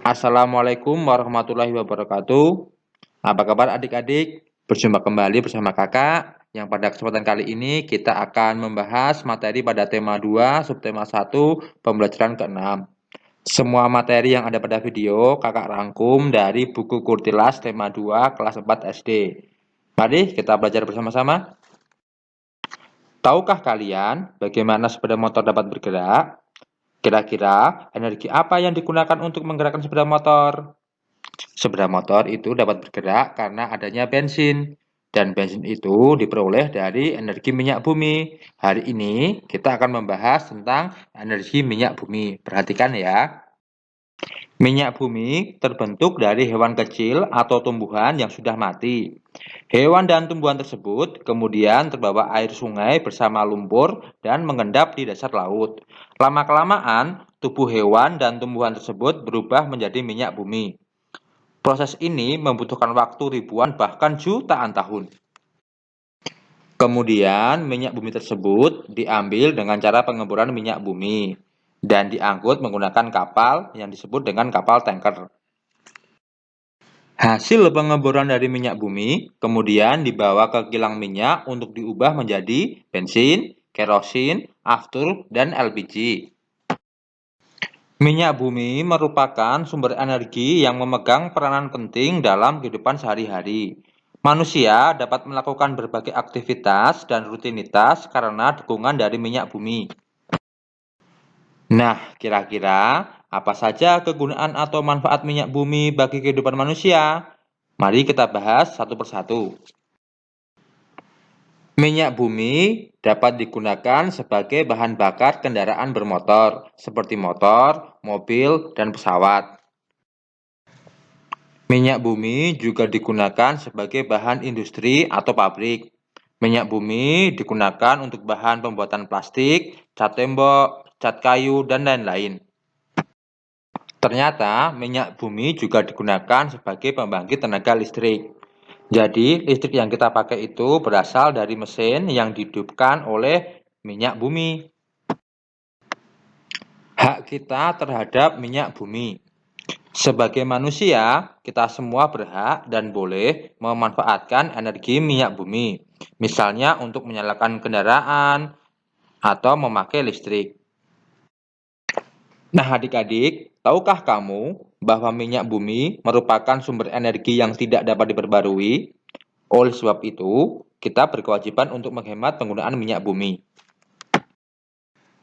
Assalamualaikum warahmatullahi wabarakatuh. Apa kabar adik-adik? Berjumpa kembali bersama kakak, yang pada kesempatan kali ini kita akan membahas materi pada tema 2, subtema 1, pembelajaran ke-6. Semua materi yang ada pada video kakak rangkum dari buku Kurtilas tema 2 kelas 4 SD. Mari kita belajar bersama-sama. Tahukah kalian bagaimana sepeda motor dapat bergerak? Kira-kira energi apa yang digunakan untuk menggerakkan sepeda motor? Sepeda motor itu dapat bergerak karena adanya bensin, dan bensin itu diperoleh dari energi minyak bumi. Hari ini kita akan membahas tentang energi minyak bumi. Perhatikan ya. Minyak bumi terbentuk dari hewan kecil atau tumbuhan yang sudah mati. Hewan dan tumbuhan tersebut kemudian terbawa air sungai bersama lumpur dan mengendap di dasar laut. Lama-kelamaan, tubuh hewan dan tumbuhan tersebut berubah menjadi minyak bumi. Proses ini membutuhkan waktu ribuan bahkan jutaan tahun. Kemudian minyak bumi tersebut diambil dengan cara pengeboran minyak bumi dan diangkut menggunakan kapal yang disebut dengan kapal tanker. Hasil pengeboran dari minyak bumi kemudian dibawa ke kilang minyak untuk diubah menjadi bensin, kerosin, aftur, dan LPG. Minyak bumi merupakan sumber energi yang memegang peranan penting dalam kehidupan sehari-hari. Manusia dapat melakukan berbagai aktivitas dan rutinitas karena dukungan dari minyak bumi. Nah, kira-kira apa saja kegunaan atau manfaat minyak bumi bagi kehidupan manusia? Mari kita bahas satu persatu. Minyak bumi dapat digunakan sebagai bahan bakar kendaraan bermotor, seperti motor, mobil, dan pesawat. Minyak bumi juga digunakan sebagai bahan industri atau pabrik. Minyak bumi digunakan untuk bahan pembuatan plastik, cat tembok, cat kayu, dan lain-lain. Ternyata minyak bumi juga digunakan sebagai pembangkit tenaga listrik. Jadi listrik yang kita pakai itu berasal dari mesin yang dihidupkan oleh minyak bumi. Hak kita terhadap minyak bumi. Sebagai manusia, kita semua berhak dan boleh memanfaatkan energi minyak bumi, misalnya untuk menyalakan kendaraan atau memakai listrik. Nah, adik-adik, tahukah kamu bahwa minyak bumi merupakan sumber energi yang tidak dapat diperbarui? Oleh sebab itu, kita berkewajiban untuk menghemat penggunaan minyak bumi.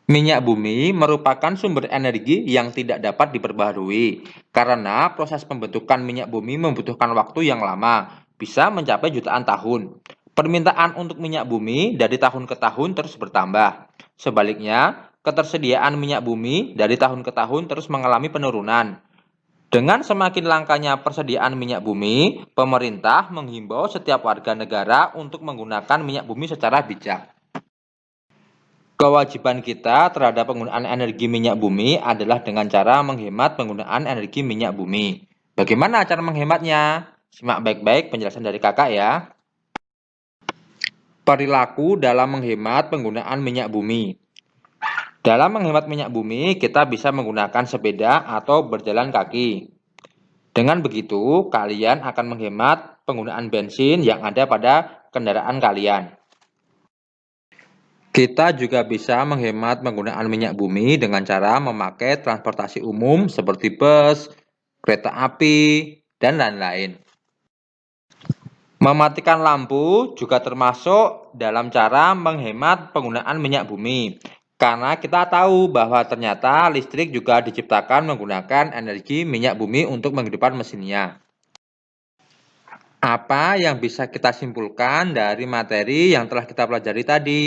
Minyak bumi merupakan sumber energi yang tidak dapat diperbaharui karena proses pembentukan minyak bumi membutuhkan waktu yang lama, bisa mencapai jutaan tahun. Permintaan untuk minyak bumi dari tahun ke tahun terus bertambah. Sebaliknya, ketersediaan minyak bumi dari tahun ke tahun terus mengalami penurunan. Dengan semakin langkanya persediaan minyak bumi, pemerintah menghimbau setiap warga negara untuk menggunakan minyak bumi secara bijak. Kewajiban kita terhadap penggunaan energi minyak bumi adalah dengan cara menghemat penggunaan energi minyak bumi. Bagaimana cara menghematnya? Simak baik-baik penjelasan dari kakak ya. Perilaku dalam menghemat penggunaan minyak bumi. Dalam menghemat minyak bumi, kita bisa menggunakan sepeda atau berjalan kaki. Dengan begitu, kalian akan menghemat penggunaan bensin yang ada pada kendaraan kalian. Kita juga bisa menghemat penggunaan minyak bumi dengan cara memakai transportasi umum seperti bus, kereta api, dan lain-lain. Mematikan lampu juga termasuk dalam cara menghemat penggunaan minyak bumi. Karena kita tahu bahwa ternyata listrik juga diciptakan menggunakan energi minyak bumi untuk menghidupkan mesinnya. Apa yang bisa kita simpulkan dari materi yang telah kita pelajari tadi?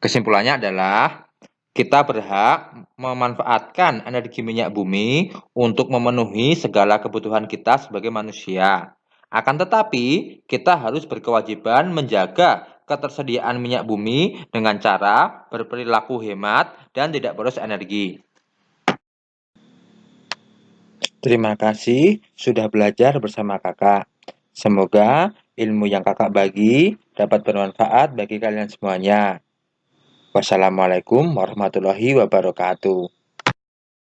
Kesimpulannya adalah kita berhak memanfaatkan energi minyak bumi untuk memenuhi segala kebutuhan kita sebagai manusia. Akan tetapi, kita harus berkewajiban menjaga ketersediaan minyak bumi dengan cara berperilaku hemat dan tidak boros energi. Terima kasih sudah belajar bersama kakak. Semoga ilmu yang kakak bagi dapat bermanfaat bagi kalian semuanya. Wassalamualaikum warahmatullahi wabarakatuh.